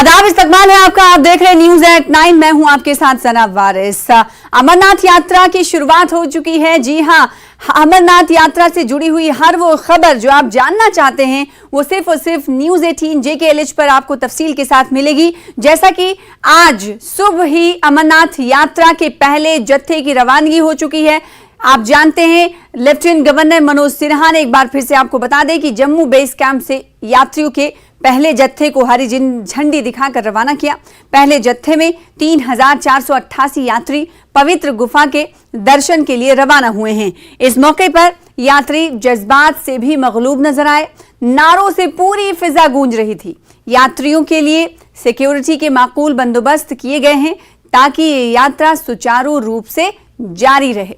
आदाब, इस्तकबाल है आपका। आप देख रहे हैं न्यूज एट 9। मैं हूं आपके साथ सना वारिस। अमरनाथ यात्रा की शुरुआत हो चुकी है। जी हां, अमरनाथ यात्रा से जुड़ी हुई हर वो खबर जो आप जानना चाहते हैं वो सिर्फ और सिर्फ न्यूज 18 JKLH पर आपको तफसील के साथ मिलेगी। जैसा कि आज सुबह ही अमरनाथ यात्रा के पहले जत्थे की रवानगी हो चुकी है। आप जानते हैं लेफ्टिनेंट गवर्नर मनोज सिन्हा ने एक बार फिर से आपको बता दें कि जम्मू बेस कैंप से यात्रियों के पहले जत्थे को हरी झंडी दिखाकर रवाना किया। पहले जत्थे में 3488 यात्री पवित्र गुफा के दर्शन के लिए रवाना हुए हैं। इस मौके पर यात्री जज्बात से भी मगलूब नजर आए। नारों से पूरी फिजा गूंज रही थी। यात्रियों के लिए सिक्योरिटी के माकूल बंदोबस्त किए गए हैं ताकि ये यात्रा सुचारू रूप से जारी रहे।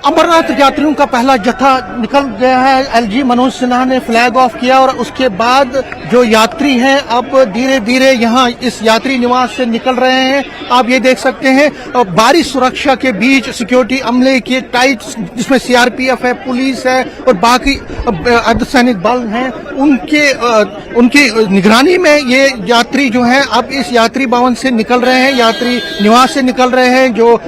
अमरनाथ यात्रियों का पहला जत्था निकल गया है। LG मनोज सिन्हा ने फ्लैग ऑफ किया और उसके बाद जो यात्री हैं अब धीरे धीरे यहाँ इस यात्री निवास से निकल रहे हैं। आप ये देख सकते हैं भारी सुरक्षा के बीच सिक्योरिटी अमले के टाइट, जिसमें CRPF है, पुलिस है और बाकी अर्धसैनिक बल हैं, उनकी निगरानी में ये यात्री जो हैं अब इस यात्री भवन से निकल रहे हैं, यात्री निवास से निकल रहे हैं जो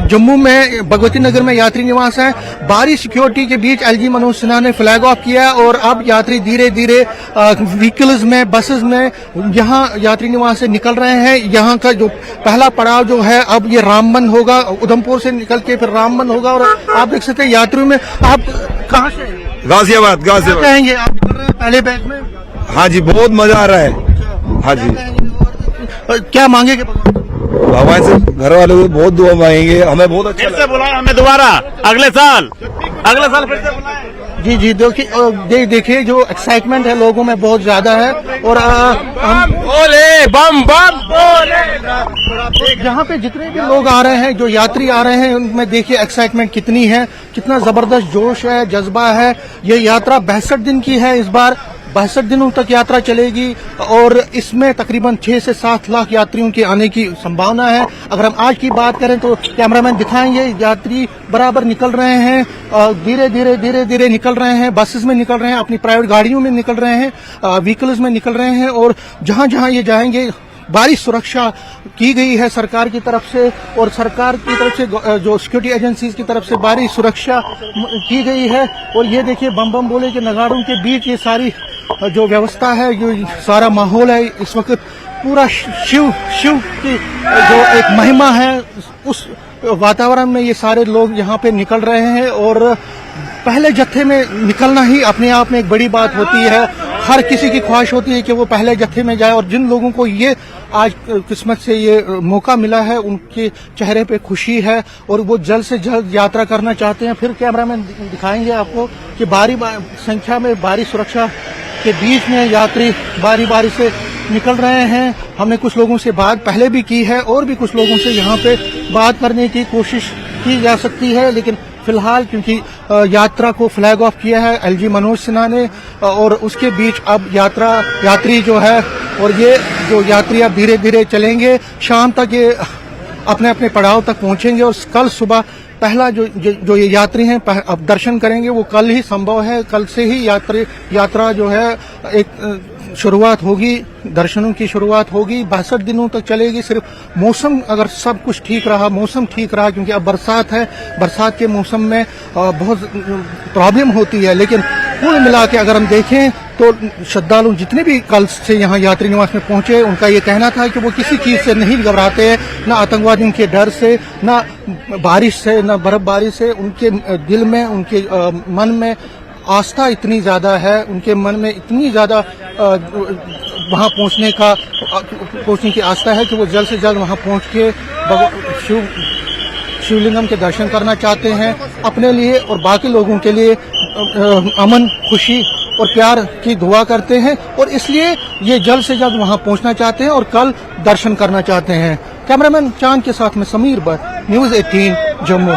जम्मू में भगवती नगर में यात्री निवास है। भारी सिक्योरिटी के बीच LG मनोज सिन्हा ने फ्लैग ऑफ किया और अब यात्री धीरे धीरे व्हीकल्स में, बसेस में यहाँ यात्री निवास से निकल रहे हैं। यहाँ का जो पहला पड़ाव जो है अब ये रामबन होगा, उधमपुर से निकल के फिर रामबन होगा। और आप देख सकते हैं यात्रियों में, आप कहाँ से? गाजियाबाद। कहेंगे आप निकल रहे हैं पहले बैच में? हाँ जी, बहुत मजा आ रहा है। हाँ जी, क्या मांगेंगे भगवान से? घर वालों को बहुत दुआ मांगेंगे। हमें बहुत अच्छा फिर से बुलाए हमें दोबारा अगले साल फिर से बुलाए। जी देखिए जो एक्साइटमेंट है लोगों में बहुत ज्यादा है। और हम बोले बम बम बोले। जहाँ पे जितने भी लोग आ रहे हैं, जो यात्री आ रहे हैं, उनमें देखिए एक्साइटमेंट कितनी है, कितना जबरदस्त जोश है, जज्बा है। ये यात्रा 62 दिन की है। इस बार 62 दिनों तक यात्रा चलेगी और इसमें तकरीबन 6 से 7 लाख यात्रियों के आने की संभावना है। अगर हम आज की बात करें तो कैमरामैन दिखाएंगे, यात्री बराबर निकल रहे हैं, धीरे धीरे निकल रहे हैं, बसेस में निकल रहे हैं, अपनी प्राइवेट गाड़ियों में निकल रहे हैं, व्हीकल्स में निकल रहे हैं। और जहां जहां ये जाएंगे भारी सुरक्षा की गई है सरकार की तरफ से, और सरकार की तरफ से जो सिक्योरिटी एजेंसीज की तरफ से भारी सुरक्षा की गई है। और ये देखिए बम बम बोले के नगाड़ों के बीच ये सारी जो व्यवस्था है, जो सारा माहौल है, इस वक्त पूरा शिव की जो एक महिमा है, उस वातावरण में ये सारे लोग यहाँ पे निकल रहे हैं। और पहले जत्थे में निकलना ही अपने आप में एक बड़ी बात होती है। हर किसी की ख्वाहिश होती है कि वो पहले जत्थे में जाए, और जिन लोगों को ये आज किस्मत से ये मौका मिला है, उनके चेहरे पे खुशी है और वो जल्द से जल्द यात्रा करना चाहते हैं। फिर कैमरामैन दिखाएंगे आपको कि भारी संख्या में, भारी सुरक्षा के बीच में यात्री बारी बारी से निकल रहे हैं। हमने कुछ लोगों से बात पहले भी की है और भी कुछ लोगों से यहाँ पे बात करने की कोशिश की जा सकती है, लेकिन फिलहाल क्योंकि यात्रा को फ्लैग ऑफ किया है LG मनोज सिन्हा ने, और उसके बीच अब यात्री जो है, और ये जो यात्री अब धीरे धीरे चलेंगे, शाम तक ये अपने अपने पड़ाव तक पहुंचेंगे। और कल सुबह पहला जो ये यात्री हैं अब दर्शन करेंगे, वो कल ही संभव है। कल से ही यात्रा जो है एक शुरुआत होगी, दर्शनों की शुरुआत होगी। 62 दिनों तक चलेगी। सिर्फ मौसम, अगर सब कुछ ठीक रहा, मौसम ठीक रहा, क्योंकि अब बरसात है, बरसात के मौसम में बहुत प्रॉब्लम होती है, लेकिन कुल मिला के अगर हम देखें तो श्रद्धालु जितने भी कल से यहाँ यात्री निवास में पहुंचे, उनका ये कहना था कि वो किसी चीज से नहीं घबराते हैं, न आतंकवादियों के डर से, न बारिश से, न बर्फबारी से। उनके दिल में, उनके मन में आस्था इतनी ज्यादा है, उनके मन में इतनी ज्यादा वहां पहुंचने की आस्था है कि वो जल्द से जल्द वहां पहुंच के शिवलिंगम के दर्शन करना चाहते हैं, अपने लिए और बाकी लोगों के लिए अमन, खुशी और प्यार की दुआ करते हैं, और इसलिए ये जल्द से जल्द वहां पहुंचना चाहते हैं और कल दर्शन करना चाहते हैं। कैमरामैन चांद के साथ में समीर भट्ट, न्यूज 18 जम्मू।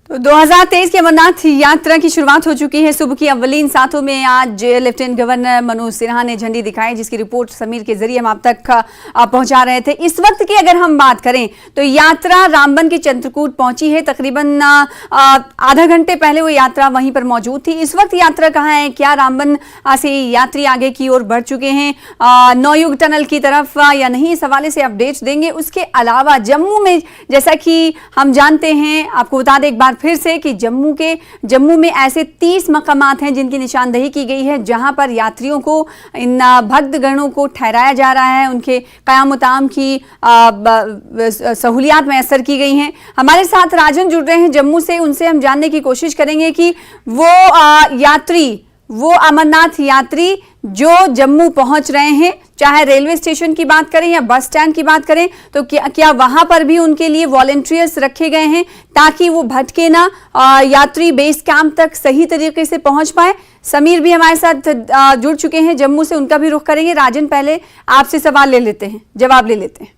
तो 2023 की अमरनाथ यात्रा की शुरुआत हो चुकी है। सुबह की अव्वलीन सातों में आज लेफ्टिनेंट गवर्नर मनोज सिन्हा ने झंडी दिखाई, जिसकी रिपोर्ट समीर के जरिए हम आप तक पहुंचा रहे थे। इस वक्त की अगर हम बात करें तो यात्रा रामबन के चित्रकूट पहुंची है। तकरीबन आधा घंटे पहले वो यात्रा वहीं पर मौजूद थी। इस वक्त यात्रा कहाँ है, क्या रामबन से यात्री आगे की ओर बढ़ चुके हैं नौयुग टनल की तरफ या नहीं, इस हवाले से अपडेट्स देंगे। उसके अलावा जम्मू में, जैसा कि हम जानते हैं, आपको बता दें एक बार फिर से कि जम्मू में ऐसे 30 मकामात हैं जिनकी निशानदेही की गई है, जहां पर यात्रियों को, इन भक्तगणों को ठहराया जा रहा है। उनके क़याम ताम की सहूलियात मैसर की गई हैं। हमारे साथ राजन जुड़ रहे हैं जम्मू से, उनसे हम जानने की कोशिश करेंगे कि वो अमरनाथ यात्री जो जम्मू पहुंच रहे हैं, चाहे रेलवे स्टेशन की बात करें या बस स्टैंड की बात करें, तो क्या वहां पर भी उनके लिए वॉलंटियर्स रखे गए हैं ताकि वो भटके ना, यात्री बेस कैंप तक सही तरीके से पहुंच पाए। समीर भी हमारे साथ जुड़ चुके हैं जम्मू से, उनका भी रुख करेंगे। राजन, पहले आपसे जवाब ले लेते हैं।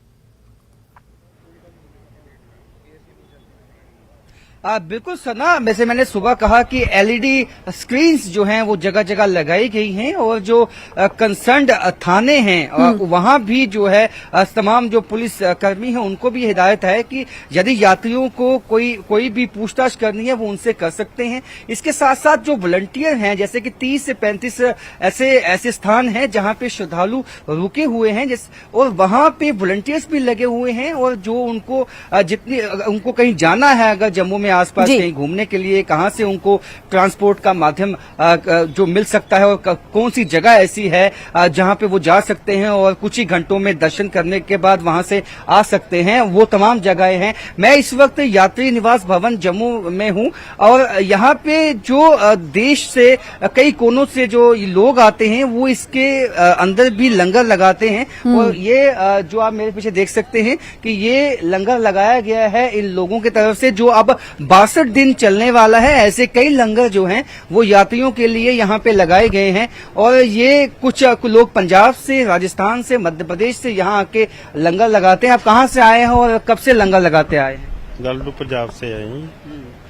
बिल्कुल सना, वैसे मैंने सुबह कहा कि एलईडी स्क्रीन्स जो हैं वो जगह जगह लगाई गई हैं और जो कंसर्न्ड थाने हैं वहां भी जो है तमाम जो पुलिस कर्मी हैं उनको भी हिदायत है कि यदि यात्रियों को कोई भी पूछताछ करनी है वो उनसे कर सकते हैं। इसके साथ साथ जो वॉलंटियर हैं, जैसे कि 30 से 35 ऐसे स्थान हैं जहां पे श्रद्धालु रुके हुए हैं, और वहां पे वॉलंटियर्स भी लगे हुए हैं, और जो उनको कहीं जाना है, अगर जम्मू में आसपास कहीं घूमने के लिए, कहां से उनको ट्रांसपोर्ट का माध्यम जो मिल सकता है और कौन सी जगह ऐसी है जहां पे वो जा सकते हैं और कुछ ही घंटों में दर्शन करने के बाद वहां से आ सकते हैं, वो तमाम जगहें हैं। मैं इस वक्त यात्री निवास भवन जम्मू में हूं और यहाँ पे जो देश से कई कोनों से जो लोग आते हैं वो इसके अंदर भी लंगर लगाते हैं, और ये जो आप मेरे पीछे देख सकते हैं कि ये लंगर लगाया गया है इन लोगों की तरफ से, जो अब 62 दिन चलने वाला है। ऐसे कई लंगर जो हैं वो यात्रियों के लिए यहाँ पे लगाए गए हैं, और ये कुछ लोग पंजाब से, राजस्थान से, मध्य प्रदेश से यहाँ आके लंगर लगाते हैं। आप कहाँ से आए हैं और कब से लंगर लगाते आए हैं? गलडू पंजाब से आए हैं।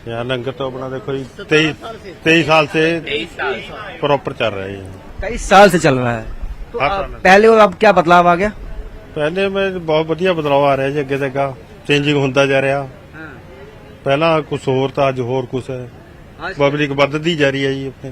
यहाँ लंगर तो अपना देखो 23 साल से प्रॉपर चल रहा है। 23 साल से चल रहा है। तो पहले और अब क्या बदलाव आ गया? पहले में बहुत बढ़िया बदलाव आ रहा है जी, ਅੱਗੇ तक चेंजिंग होता जा रहा। पहला कुछ और था, आज और कुछ है। पब्लिक बढ़ती जा रही है जी अपने।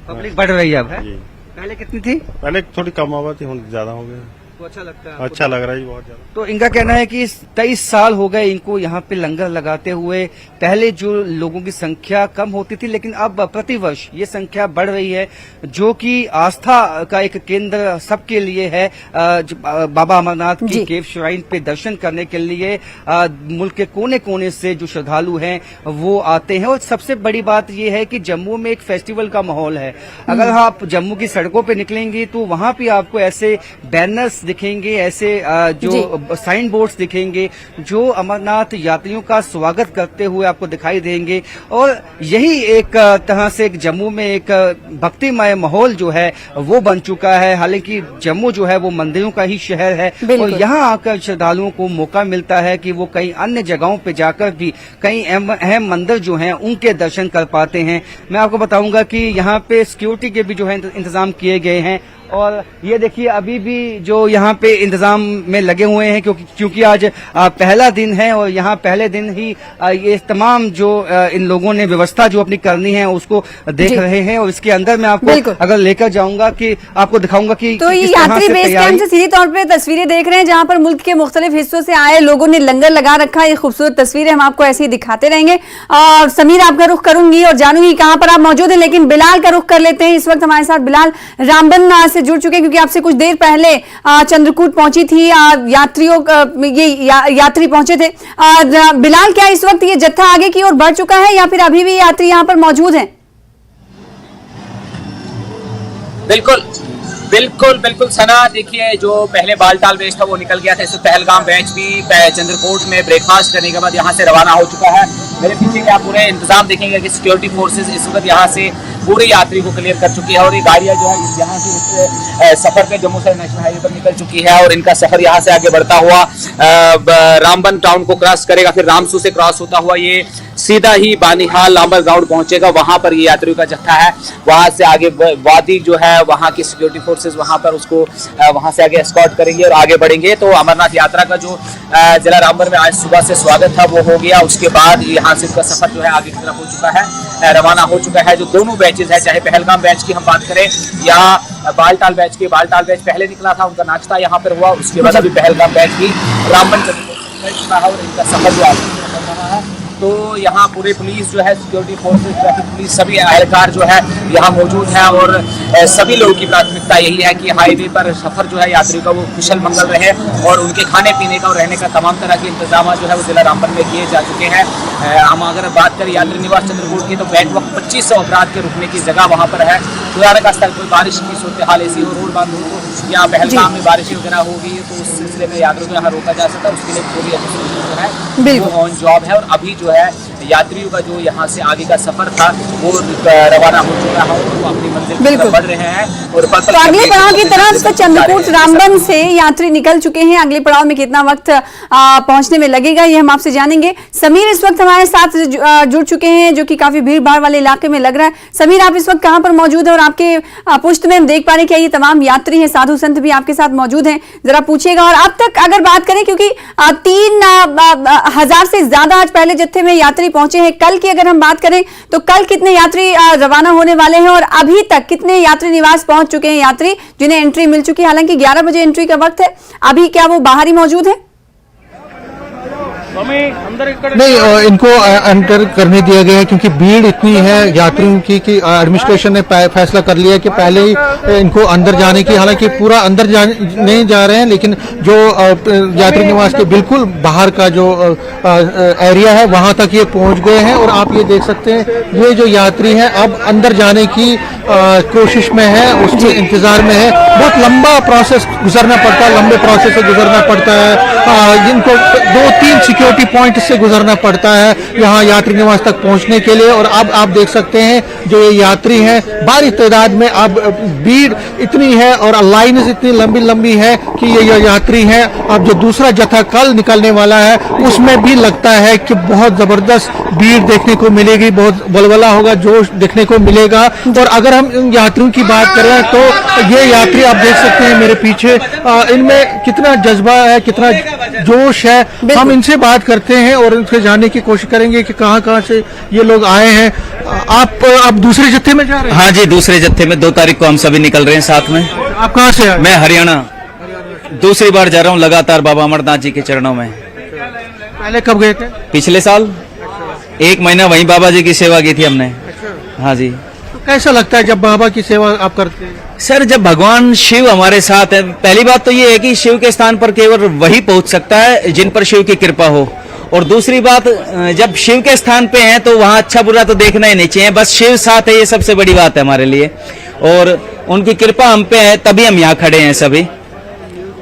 पब्लिक बढ़ रही है अब, है? जी। पहले कितनी थी? पहले थोड़ी कम आवा थी, हुन ज्यादा हो गया। तो अच्छा लगता है? अच्छा लग रहा है जी, बहुत ज्यादा। तो इनका कहना है कि 23 साल हो गए इनको यहाँ पे लंगर लगाते हुए। पहले जो लोगों की संख्या कम होती थी, लेकिन अब प्रतिवर्ष ये संख्या बढ़ रही है, जो कि आस्था का एक केंद्र सबके लिए है। बाबा अमरनाथ की केव श्राइन पे दर्शन करने के लिए मुल्क के कोने कोने से जो श्रद्धालु हैं वो आते हैं। और सबसे बड़ी बात ये है कि जम्मू में एक फेस्टिवल का माहौल है। अगर आप जम्मू की सड़कों पे निकलेंगे तो वहां पे आपको ऐसे बैनर्स दिखेंगे, ऐसे जो साइन बोर्ड्स दिखेंगे जो अमरनाथ यात्रियों का स्वागत करते हुए आपको दिखाई देंगे। और यही एक तरह से जम्मू में एक भक्तिमय माहौल जो है वो बन चुका है। हालांकि जम्मू जो है वो मंदिरों का ही शहर है, और यहाँ आकर श्रद्धालुओं को मौका मिलता है कि वो कई अन्य जगहों पे जाकर भी कई अहम मंदिर जो हैं उनके दर्शन कर पाते हैं। मैं आपको बताऊंगा कि यहाँ पे सिक्योरिटी के भी जो है इंतजाम किए गए हैं, और ये देखिए अभी भी जो यहाँ पे इंतजाम में लगे हुए हैं, क्योंकि आज पहला दिन है और यहाँ पहले दिन ही ये तमाम जो इन लोगों ने व्यवस्था जो अपनी करनी है उसको देख रहे हैं। और इसके अंदर मैं आपको अगर लेकर जाऊंगा कि आपको दिखाऊंगा कि तो ये यात्री बेस कैंप से सीधे तौर पे तस्वीरें देख रहे हैं जहां पर मुल्क के मुख्तलिफ हिस्सों से आए लोगों ने लंगर लगा रखा है। ये खूबसूरत तस्वीरें हम आपको ऐसे ही दिखाते रहेंगे। समीर, आपका रुख करूंगी और जानूंगी कहां पर आप मौजूद हैं, लेकिन बिलाल का रुख कर लेते हैं। इस वक्त हमारे साथ बिलाल रामबन से जुड़ चुके हैं, क्योंकि आपसे कुछ देर पहले चंद्रकूट पहुंची थी यात्री पहुंचे थे। बिलाल, क्या इस वक्त ये जत्था आगे की ओर बढ़ चुका है या फिर अभी भी यात्री यहां पर मौजूद हैं? बिल्कुल सना, देखिए जो पहले बालटाल बैच था वो निकल गया था। इस पहलगाम बैच भी चंद्रकोट में ब्रेकफास्ट करने के बाद यहाँ से रवाना हो चुका है। मेरे पीछे क्या पूरे इंतजाम देखेंगे कि सिक्योरिटी फोर्सेस इस वक्त यहाँ से पूरे यात्री को क्लियर कर चुकी है, और ये गाड़ियाँ जो है यहाँ से इस सफर पे जम्मू से नेशनल हाईवे पर निकल चुकी है, और इनका सफर यहाँ से आगे बढ़ता हुआ रामबन टाउन को क्रॉस करेगा, फिर रामसू से क्रॉस होता हुआ ये सीधा ही बानिहाल लांबर ग्राउंड पहुंचेगा। वहां पर ये यात्रियों का जत्था है, वहां से आगे वादी जो है वहां की सिक्योरिटी फोर्सेस वहां पर उसको वहां से आगे एस्कॉर्ट करेंगे और आगे बढ़ेंगे। तो अमरनाथ यात्रा का जो जिला रामबन में आज सुबह से स्वागत था वो हो गया। उसके बाद यहाँ से उसका सफर जो है आगे की तरफ हो चुका है, रवाना हो चुका है। जो दोनों बैचेज है, चाहे पहलगाम बैच की हम बात करें या बालटाल बैच की, बालटाल बैच पहले निकला था, उनका नाश्ता यहाँ पर हुआ। उसके बाद अभी पहलगाम बैच की रामबन चुका है और इनका सफर जो आगे चल रहा है। तो यहाँ पूरे पुलिस जो है, सिक्योरिटी फोर्सेस, ट्रैफिक पुलिस, सभी एहलकार जो है यहाँ मौजूद है और सभी लोगों की प्राथमिकता यही है कि हाईवे पर सफर जो है यात्रियों का वो कुशल मंगल रहे और उनके खाने पीने का और रहने का तमाम तरह के इंतजाम जो है वो जिला रामबन में किए जा चुके हैं। हम अगर बात करें यात्री निवास चंद्रकोट की तो बैठ वक्त 2500 अपराध के रुकने की जगह वहाँ पर है। खुदा का स्थल कोई बारिश की सूरत हाल ऐसी हो, रोड बंद हो या पहलगाम में बारिश वगैरह होगी तो उस सिलसिले में यात्रियों को यहाँ रोका जा सकता है। उसके लिए पूरी जो है वो ऑन जॉब है और अभी जो है यात्रियों का जो यहाँ से आगे का सफर था वो रवाना हो चुका है और वो अपनी मंजिल की तरफ बढ़ रहे हैं। और तो अगले पड़ाव की तरफ चंद्रकोट रामबन से यात्री निकल चुके हैं। अगले पड़ाव में कितना वक्त पहुंचने में लगेगा ये हम आपसे जानेंगे। समीर इस वक्त हमारे साथ जुड़ चुके हैं, जो कि काफी भीड़ भाड़ वाले इलाके में लग रहा है। समीर, आप इस वक्त कहां पर मौजूद है और आपके पुष्ट में हम देख पा रहे हैं कि ये तमाम यात्री हैं, साधु संत भी आपके साथ मौजूद हैं, जरा पूछिएगा। और अब तक अगर बात करें, क्योंकि 3000 से ज्यादा आज पहले जत्थे में यात्री पहुंचे हैं, कल की अगर हम बात करें तो कल कितने यात्री रवाना होने वाले हैं और अभी तक कितने यात्री निवास पहुंच चुके हैं यात्री जिन्हें एंट्री मिल चुकी है? हालांकि 11 बजे एंट्री का वक्त है, अभी क्या वो बाहर ही मौजूद है? नहीं, इनको एंटर करने दिया गया है क्योंकि भीड़ इतनी है यात्रियों की कि एडमिनिस्ट्रेशन ने फैसला कर लिया कि पहले ही इनको अंदर जाने की, हालांकि पूरा अंदर नहीं जा रहे हैं, लेकिन जो यात्री निवास के बिल्कुल बाहर का जो एरिया है वहां तक ये पहुंच गए हैं। और आप ये देख सकते हैं, ये जो यात्री हैं अब अंदर जाने की कोशिश में है, उसके इंतजार में है। बहुत लंबा प्रोसेस गुजरना पड़ता है, लंबे प्रोसेस से गुजरना पड़ता है। इनको 2-3 सिक्योरिटी पॉइंट से गुजरना पड़ता है यहाँ यात्री निवास तक पहुंचने के लिए। और अब आप देख सकते हैं जो ये यात्री हैं भारी तादाद में, अब भीड़ इतनी है और लाइन इतनी लंबी लंबी है कि ये यात्री हैं। अब जो दूसरा जत्था कल निकलने वाला है उसमें भी लगता है कि बहुत जबरदस्त भीड़ देखने को मिलेगी, बहुत बलबला होगा, जोश देखने को मिलेगा। और अगर हम इन यात्रियों की बात करें तो ये यात्री आप देख सकते हैं मेरे पीछे, इनमें कितना जज्बा है, कितना जोश है। हम इनसे बात करते हैं और उनसे जानने की कोशिश करेंगे कि कहां से ये लोग आए हैं। आप अब दूसरे जत्थे में जा रहे हैं? हाँ जी, दूसरे जत्थे में 2 तारीख को हम सभी निकल रहे हैं साथ में। आप कहां से आए? मैं हरियाणा दूसरी बार जा रहा हूँ लगातार बाबा अमरनाथ जी के चरणों में। पहले कब गए थे? पिछले साल 1 महीना वहीं बाबा जी की सेवा की थी हमने। हाँ जी। तो कैसा लगता है जब बाबा की सेवा आप करते हैं? सर, जब भगवान शिव हमारे साथ है, पहली बात तो ये है कि शिव के स्थान पर केवल वही पहुंच सकता है जिन पर शिव की कृपा हो। और दूसरी बात, जब शिव के स्थान पे हैं तो वहां अच्छा बुरा तो देखना ही नहीं चाहिए, बस शिव साथ है, ये सबसे बड़ी बात है हमारे लिए। और उनकी कृपा हम पे है तभी हम यहाँ खड़े हैं सभी।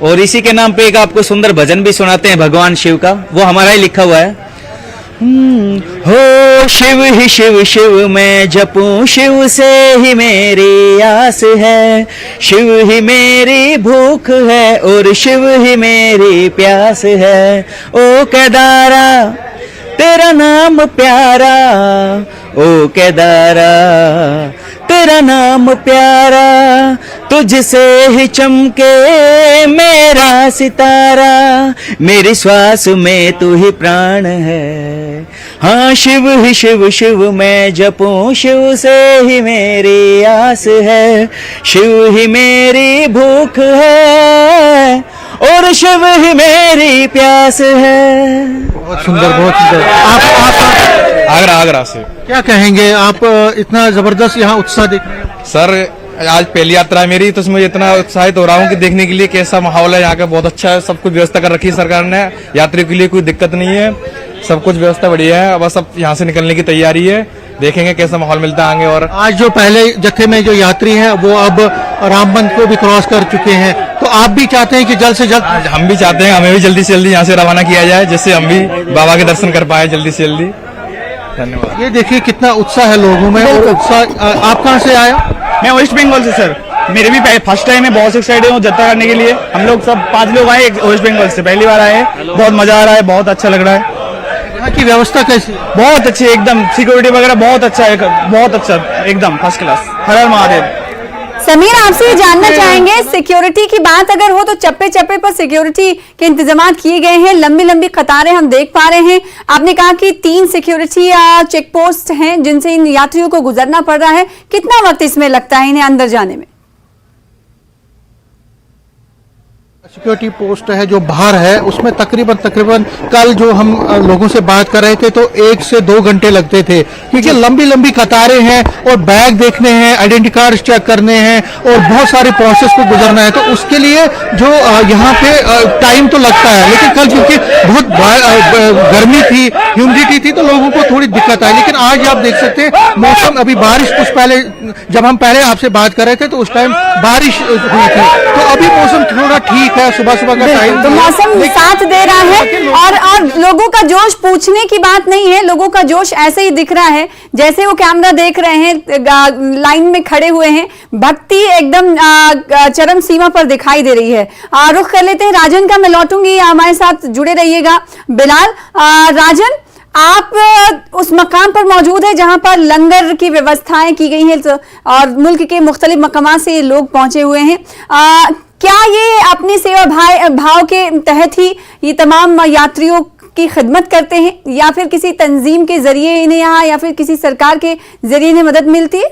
और इसी के नाम पे एक आपको सुंदर भजन भी सुनाते हैं भगवान शिव का, वो हमारा ही लिखा हुआ है। हो शिव ही शिव शिव मैं जपूं, शिव से ही मेरी आस है, शिव ही मेरी भूख है और शिव ही मेरी प्यास है। ओ केदारा तेरा नाम प्यारा, ओ केदारा तेरा नाम प्यारा, तुझसे ही चमके मेरा सितारा, मेरी श्वास में तू ही प्राण है। हाँ शिव ही शिव शिव मैं जपूं, शिव से ही मेरी आस है, शिव ही मेरी भूख है और शिव ही मेरी प्यास है। बहुत सुंदर, बहुत सुंदर। आप आगरा से क्या कहेंगे? आप इतना जबरदस्त यहाँ उत्साह देख रहे हैं। सर, आज पहली यात्रा है मेरी, तो इसमें इतना उत्साहित हो रहा हूँ कि देखने के लिए कैसा माहौल है यहाँ का। बहुत अच्छा है, सब कुछ व्यवस्था कर रखी है सरकार ने, यात्रियों के लिए कोई दिक्कत नहीं है, सब कुछ व्यवस्था बढ़िया है। बस अब यहाँ से निकलने की तैयारी है, देखेंगे कैसा माहौल मिलता है आगे। और आज जो पहले जत्थे में जो यात्री हैं वो अब रामबन को भी क्रॉस कर चुके हैं, तो आप भी चाहते हैं कि जल्द से जल्द? हम भी चाहते हैं, हमें भी जल्दी से जल्दी यहाँ से रवाना किया जाए, जिससे हम भी बाबा के दर्शन कर पाए जल्दी से जल्दी। धन्यवाद। ये देखिए कितना उत्साह है लोगों में। और उत्साह, आप कहाँ से आए? मैं वेस्ट बंगाल से सर, मेरे भी फर्स्ट टाइम है, बहुत एक्साइटेड हूँ जत्था करने के लिए। हम लोग सब 5 लोग आए वेस्ट बंगाल से, पहली बार आए, बहुत मजा आ रहा है, बहुत अच्छा लग रहा है। यहाँ की व्यवस्था कैसी है? बहुत अच्छी एकदम, सिक्योरिटी वगैरह बहुत अच्छा है, बहुत अच्छा एकदम फर्स्ट क्लास। हर हर महादेव। समीर, आपसे ये जानना चाहेंगे, सिक्योरिटी की बात अगर हो तो चप्पे चप्पे पर सिक्योरिटी के इंतजाम किए गए हैं, लंबी लंबी कतारें हम देख पा रहे हैं। आपने कहा कि 3 सिक्योरिटी चेक पोस्ट हैं जिनसे इन यात्रियों को गुजरना पड़ रहा है। कितना वक्त इसमें लगता है इन्हें अंदर जाने में? सिक्योरिटी पोस्ट है जो बाहर है, उसमें तकरीबन कल जो हम लोगों से बात कर रहे थे तो 1 से 2 घंटे लगते थे, क्योंकि लंबी लंबी कतारें हैं और बैग देखने हैं, आइडेंटिटी कार्ड चेक करने हैं और बहुत सारे प्रोसेस को गुजरना है। तो उसके लिए जो यहाँ पे टाइम तो लगता है, लेकिन कल क्योंकि बहुत गर्मी थी, ह्यूमिडिटी थी, तो लोगों को थोड़ी दिक्कत आई। लेकिन आज आप देख सकते हैं मौसम, अभी बारिश कुछ पहले, जब हम पहले आपसे बात कर रहे थे तो उस टाइम बारिश हुई थी, तो अभी मौसम थोड़ा ठीक है, सुबह सुबह का टाइम तो मौसम साथ दे रहा है और लोगों का जोश पूछने की बात नहीं है, लोगों का जोश ऐसे ही दिख रहा है जैसे वो कैमरा देख रहे हैं, लाइन में खड़े हुए हैं, भक्ति एकदम चरम सीमा पर दिखाई दे रही है। रुख कर लेते हैं राजन का, मैं लौटूंगी, हमारे साथ जुड़े रहिएगा। बिलाल, राजन, आप उस मकाम पर मौजूद है जहां पर लंगर की व्यवस्थाएं की गई हैं और मुल्क के मुख्तलिफ मकामात से लोग पहुंचे हुए हैं। क्या ये अपनी सेवा भाव के तहत ही ये तमाम यात्रियों की खिदमत करते हैं, या फिर किसी तंजीम के जरिए इन्हें यहाँ, या फिर किसी सरकार के जरिए इन्हें मदद मिलती है?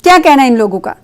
क्या कहना है इन लोगों का?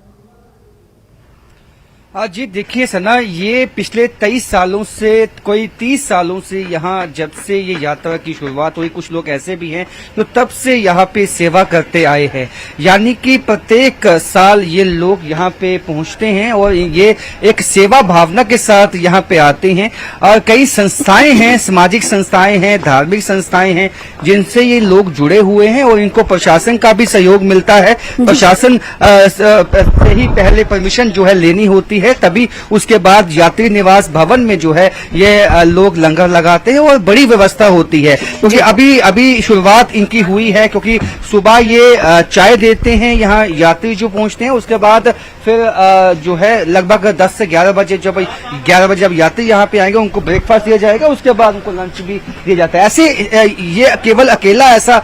जी देखिए सना, ये पिछले 23 सालों से, कोई 30 सालों से यहाँ जब से ये यात्रा की शुरुआत हुई, कुछ लोग ऐसे भी हैं तो तब से यहाँ पे सेवा करते आए हैं। यानी कि प्रत्येक साल ये लोग यहाँ पे पहुँचते हैं और ये एक सेवा भावना के साथ यहाँ पे आते हैं। और कई संस्थाएं हैं, सामाजिक संस्थाएं हैं, धार्मिक संस्थाएं हैं जिनसे ये लोग जुड़े हुए हैं और इनको प्रशासन का भी सहयोग मिलता है। प्रशासन से ही पहले परमिशन जो है लेनी होती है, तभी उसके बाद यात्री निवास भवन में जो है ये लोग लंगर लगाते हैं और बड़ी व्यवस्था होती है। क्योंकि अभी शुरुआत इनकी हुई है, क्योंकि सुबह ये चाय देते हैं यहाँ यात्री जो पहुंचते हैं, उसके बाद फिर जो है लगभग 10 से 11 बजे, जब 11 बजे जब यात्री यहाँ पे आएंगे उनको ब्रेकफास्ट दिया जाएगा, उसके बाद उनको लंच भी दिया जाता है। ऐसे ये केवल अकेला ऐसा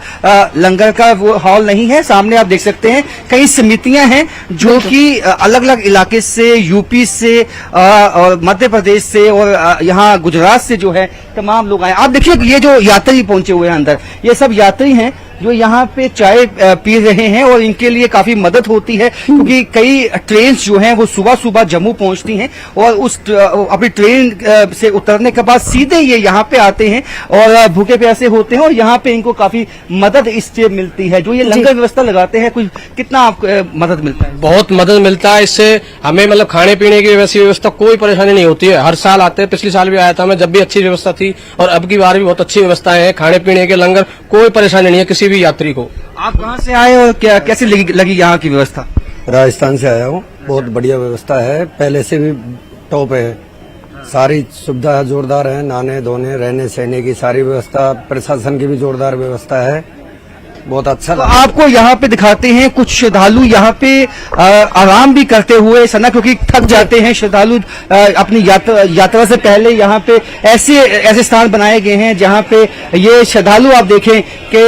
लंगर का वो हॉल नहीं है, सामने आप देख सकते हैं कई समितियां हैं जो कि अलग अलग इलाके से, यूपी से और मध्य प्रदेश से और यहाँ गुजरात से जो है तमाम लोग आए। आप देखिए ये जो यात्री पहुंचे हुए हैं अंदर, ये सब यात्री हैं जो यहाँ पे चाय पी रहे हैं और इनके लिए काफी मदद होती है, क्योंकि कई ट्रेन जो हैं वो सुबह सुबह जम्मू पहुंचती हैं और उस अपनी ट्रेन से उतरने के बाद सीधे ये यहाँ पे आते हैं और भूखे प्यासे होते हैं और यहाँ पे इनको काफी मदद इससे मिलती है। जो ये लंगर व्यवस्था लगाते हैं, कुछ कितना आपको मदद मिलता है? बहुत मदद मिलता है इससे हमें, मतलब खाने पीने की वैसी व्यवस्था कोई परेशानी नहीं होती है। हर साल आते हैं, पिछले साल भी आया था मैं, जब भी अच्छी व्यवस्था थी और अब की बार भी बहुत अच्छी व्यवस्थाएं हैं, खाने पीने के लंगर, कोई परेशानी नहीं है किसी भी यात्री को। आप कहाँ से आए और क्या कैसे लगी यहाँ की व्यवस्था? राजस्थान से आया हूँ, बहुत बढ़िया व्यवस्था है, पहले से भी टॉप है, सारी सुविधा जोरदार है, नहाने धोने रहने सहने की सारी व्यवस्था, प्रशासन की भी जोरदार व्यवस्था है, बहुत अच्छा तो आपको यहाँ पे दिखाते हैं कुछ श्रद्धालु यहाँ पे आराम भी करते हुए सना, क्योंकि थक जाते हैं श्रद्धालु अपनी यात्रा से पहले। यहाँ पे ऐसे स्थान बनाए गए हैं जहाँ पे ये श्रद्धालु आप देखें कि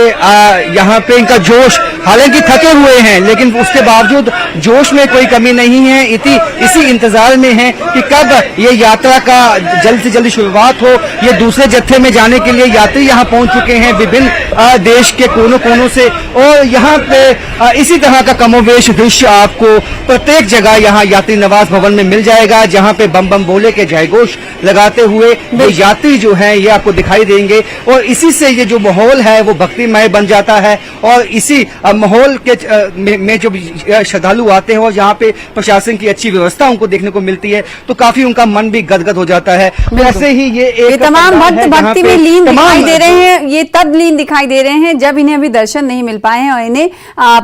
यहाँ पे इनका जोश, हालांकि थके हुए हैं लेकिन उसके बावजूद जोश में कोई कमी नहीं है, इसी इंतजार में है कि कब ये यात्रा का जल्द से जल्द शुरुआत हो। ये दूसरे जत्थे में जाने के लिए यात्री यहाँ पहुंच चुके हैं विभिन्न देश के कोनों कोनों से, और यहाँ पे इसी तरह का कमोवेश दृश्य आपको प्रत्येक जगह यहाँ यात्री निवास भवन में मिल जाएगा, जहाँ पे बम बम बोले के जयघोष लगाते हुए ये यात्री जो हैं ये आपको दिखाई देंगे। और इसी से ये जो माहौल है वो भक्तिमय बन जाता है और इसी माहौल के में जो श्रद्धालु आते हैं और यहाँ पे प्रशासन की अच्छी व्यवस्था उनको देखने को मिलती है तो काफी उनका मन भी गदगद हो जाता है। वैसे ही ये तमाम भक्त भक्ति में लीन दिखाई दे रहे हैं। ये तब लीन दिखाई दे रहे हैं जब इन्हें अभी दर्शन नहीं मिल पाए हैं और इन्हें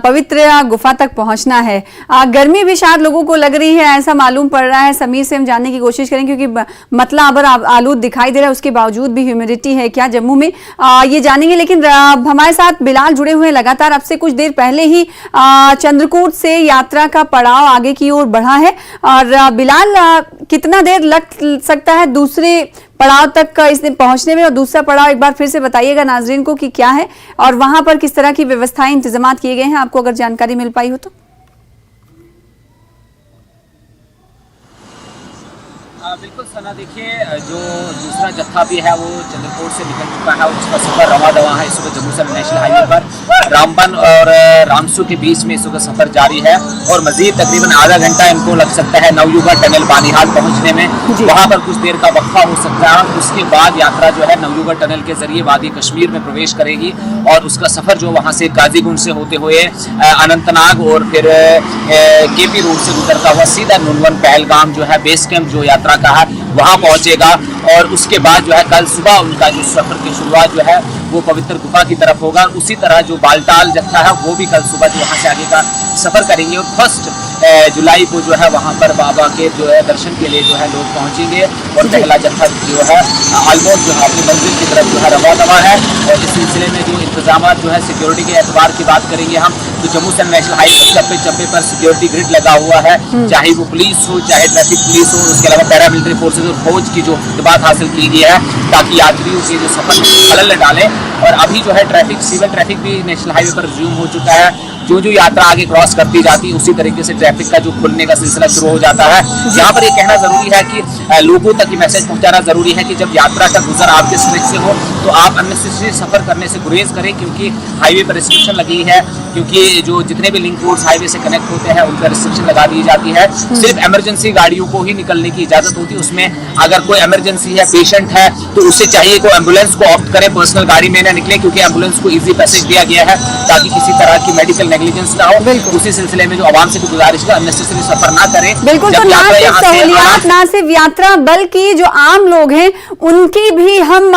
पवित्र गुफा तक पहुंचना है। गर्मी भी शायद लोगों को लग रही है, ऐसा मालूम पड़ रहा है। समीर से हम जानने की कोशिश करें क्योंकि मतला अबर आलूद दिखाई दे रहा है, उसके बावजूद भी ह्यूमिडिटी है क्या जम्मू में, ये जानेंगे। लेकिन हमारे साथ बिलाल जुड़े हुए लगातार। अब से कुछ देर पहले ही चंद्रकूट से यात्रा का पड़ाव आगे की ओर बढ़ा है और बिलाल कितना देर लग सकता है दूसरे पड़ाव तक इसने पहुंचने में, और दूसरा पड़ाव एक बार फिर से बताइएगा नाजरीन को कि क्या है और वहां पर किस तरह की व्यवस्थाएं इंतजाम किए गए हैं, आपको अगर जानकारी मिल पाई हो तो। बिल्कुल सना, देखिए जो दूसरा जत्था भी है वो चंद्रकोट से निकल चुका है और उसका सफर रवा दवा है। इस वक्त जम्मू से नेशनल हाईवे पर रामबन और रामसू के बीच में इस वक्त सफर जारी है और मजीद तकरीबन आधा घंटा इनको लग सकता है नवयुगा टनल बानीहाल पहुंचने में। वहां पर कुछ देर का वक्फा हो सकता है, उसके बाद यात्रा जो है नवयुगा टनल के जरिए वादी कश्मीर में प्रवेश करेगी और उसका सफर जो वहां से काजीगुंड से होते हुए अनंतनाग और फिर केपी रोड से गुजरता हुआ सीधा नुनवन पहलगाम जो है बेस कैंप जो यात्रा का है वहां पहुंचेगा। और उसके बाद जो है कल सुबह उनका जो सफर की शुरुआत जो है वो पवित्र गुफा की तरफ होगा। उसी तरह जो बालटाल जत्था है वो भी कल सुबह जो वहां से आगे का सफर करेंगे और 1 जुलाई को जो है वहां पर बाबा के जो है दर्शन के लिए जो है लोग पहुंचेंगे और पहला जत्था जो है ऑलमोस्ट जो है अपनी मंजिल की तरफ जो है रवा दवा है। और इस सिलसिले में जो इंतजाम जो है सिक्योरिटी के एतबार की बात करेंगे हम तो जम्मू से नेशनल हाईवे चप्पे चप्पे पर सिक्योरिटी ग्रिड लगा हुआ है, चाहे वो पुलिस हो चाहे ट्रैफिक पुलिस हो, उसके अलावा पैरामिलिट्री फोर्सेज और फौज की जो खिदमत हासिल की गई है ताकि यात्रियों के जो सफर में खलल न डालें। और अभी जो है ट्रैफिक सिविल ट्रैफिक भी नेशनल हाईवे पर रिज्यूम हो चुका है। जो जो यात्रा आगे क्रॉस करती जाती है उसी तरीके से ट्रैफिक का जो खुलने का सिलसिला शुरू हो जाता है। यहाँ पर ये कहना जरूरी है कि लोगों तक ये मैसेज पहुंचाना जरूरी है कि जब यात्रा का गुजर आपके स्ट्रिक्ट से हो तो आप अननेसेसरी सफर करने से गुरेज करें, क्योंकि हाईवे पर रिस्ट्रिक्शन लगी है, क्योंकि जो जितने भी लिंक रोड्स हाईवे से कनेक्ट होते हैं उन पर रिस्ट्रिक्शन लगा दी जाती है। सिर्फ इमरजेंसी गाड़ियों को ही निकलने की इजाजत होती है। उसमें अगर कोई इमरजेंसी है, पेशेंट है, तो उसे चाहिए कि एम्बुलेंस को ऑप्ट करे, पर्सनल गाड़ी में न निकले, क्योंकि एम्बुलेंस को इजी पैसेज दिया गया है ताकि किसी तरह की मेडिकल नेग्लिजेंस ना हो। उसी सिलसिले में जो आवाम से भी गुजारिश है अननेसेसरी सफर ना करें। बिल्कुल, तो ना सिर्फ सहूलियात, ना सिर्फ यात्रा, बल्कि जो आम लोग हैं उनकी भी हम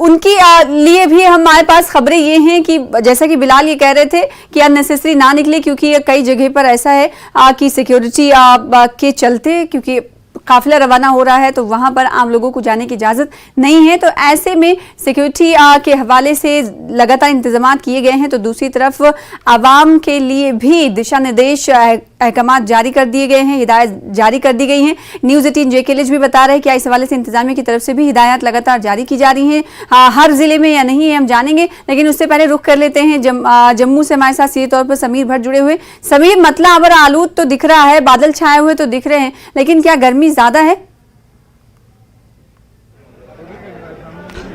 उनकी लिए भी हमारे पास खबरें ये हैं कि जैसा कि बिलाल ये कह रहे थे कि अननेसेसरी ना निकले, क्योंकि कई जगह पर ऐसा है कि सिक्योरिटी के चलते, क्योंकि काफिला रवाना हो रहा है तो वहां पर आम लोगों को जाने की इजाजत नहीं है। तो ऐसे में सिक्योरिटी के हवाले से लगातार इंतजाम किए गए हैं। तो दूसरी तरफ आवाम के लिए भी दिशा निर्देश अहकामात जारी कर दिए गए हैं, हिदायत जारी कर दी गई हैं। न्यूज़ 18 जेकेएलएच भी बता रहे हैं कि इस हवाले से इंतजामिया की तरफ से भी हिदायत लगातार जारी की जा रही हैं। हर जिले में या नहीं है हम जानेंगे, लेकिन उससे पहले रुख कर लेते हैं जम्मू से हमारे साथ सीधे तौर पर समीर भट्ट जुड़े हुए। समीर, मतला अबर आलूद तो दिख रहा है, बादल छाए हुए तो दिख रहे हैं, लेकिन क्या गर्मी ज्यादा है?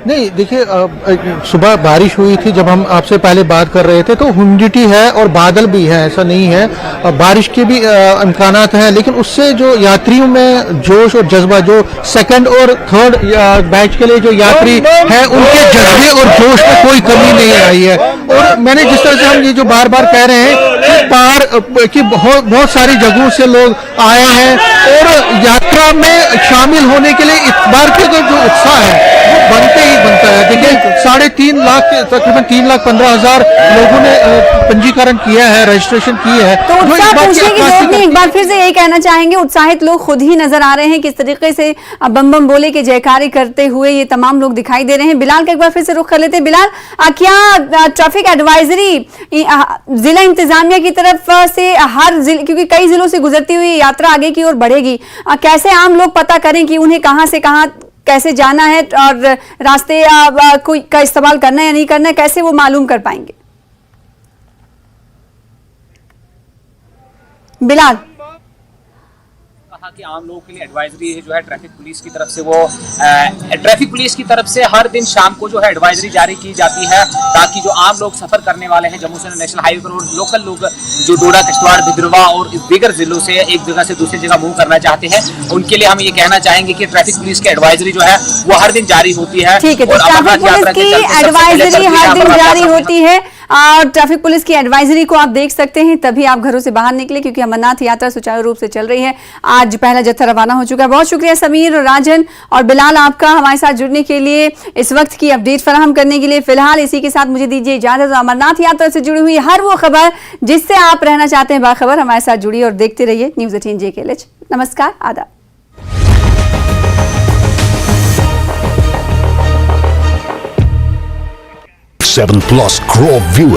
नहीं, देखिए सुबह बारिश हुई थी जब हम आपसे पहले बात कर रहे थे, तो ह्यूमिडिटी है और बादल भी है, ऐसा नहीं है। बारिश के भी इम्कानात हैं, लेकिन उससे जो यात्रियों में जोश और जज्बा, जो सेकंड और थर्ड बैच के लिए जो यात्री है उनके जज्बे और जोश में कोई कमी नहीं आई है। और मैंने जिस तरह से हम ये जो बार बार कह रहे हैं कि पहाड़ की बहुत सारी जगहों से लोग आए हैं और यात्रा में शामिल होने के लिए इस बार के जो उत्साह है वो बनते ही बनता है। देखिए 3.5 लाख, तकरीबन 3,15,000 लोगों ने पंजीकरण किया है, रजिस्ट्रेशन की है। तो उत्साह पूछने की जरूरत नहीं, एक बार फिर से यही कहना चाहेंगे, उत्साहित लोग खुद ही नजर आ रहे हैं, किस तरीके से बम बम बोले के जयकारी करते हुए ये तमाम लोग दिखाई दे रहे हैं। बिलाल का एक बार फिर से रुख कर लेते हैं। बिलाल, क्या ट्रैफिक एडवाइजरी जिला इंतजामिया की तरफ से हर जिले, क्योंकि कई जिलों से गुजरती हुई यात्रा आगे की ओर बढ़ेगी, कैसे आम लोग पता करें कि उन्हें कहां से कहां कैसे जाना है और रास्ते का इस्तेमाल करना है या नहीं करना है, कैसे वो मालूम कर पाएंगे? बिलाल, कहा कि आम लोगों के लिए एडवाइजरी जो है ट्रैफिक पुलिस की तरफ से, वो ट्रैफिक पुलिस की तरफ से हर दिन शाम को जो है एडवाइजरी जारी की जाती है ताकि जो आम लोग सफर करने वाले हैं जम्मू से नेशनल हाईवे पर और लोकल लोग जो डोडा, किश्तवाड़, भिद्रवा और दीगर जिलों से एक जगह से दूसरी जगह मूव करना चाहते हैं, उनके लिए हम ये कहना चाहेंगे कि ट्रैफिक पुलिस की एडवाइजरी जो है वो हर दिन जारी होती है। ठीक है, तो ट्रैफिक पुलिस की एडवाइजरी हर दिन जारी होती है और ट्रैफिक पुलिस की एडवाइजरी को आप देख सकते हैं, तभी आप घरों से बाहर निकले, क्योंकि अमरनाथ यात्रा सुचारू रूप से चल रही है। आज पहला जत्था रवाना हो चुका है। बहुत शुक्रिया समीर, राजन और बिलाल आपका हमारे साथ जुड़ने के लिए, इस वक्त की अपडेट फराहम करने के लिए। फिलहाल इसी के साथ मुझे दीजिए इजाजत। अमरनाथ यात्रा से जुड़ी हुई हर वो खबर जिससे आप रहना चाहते हैं बाखबर, हमारे साथ जुड़िए और देखते रहिए न्यूज़ 18 जेकेएलएच। नमस्कार, आदाब। 7+ Crop View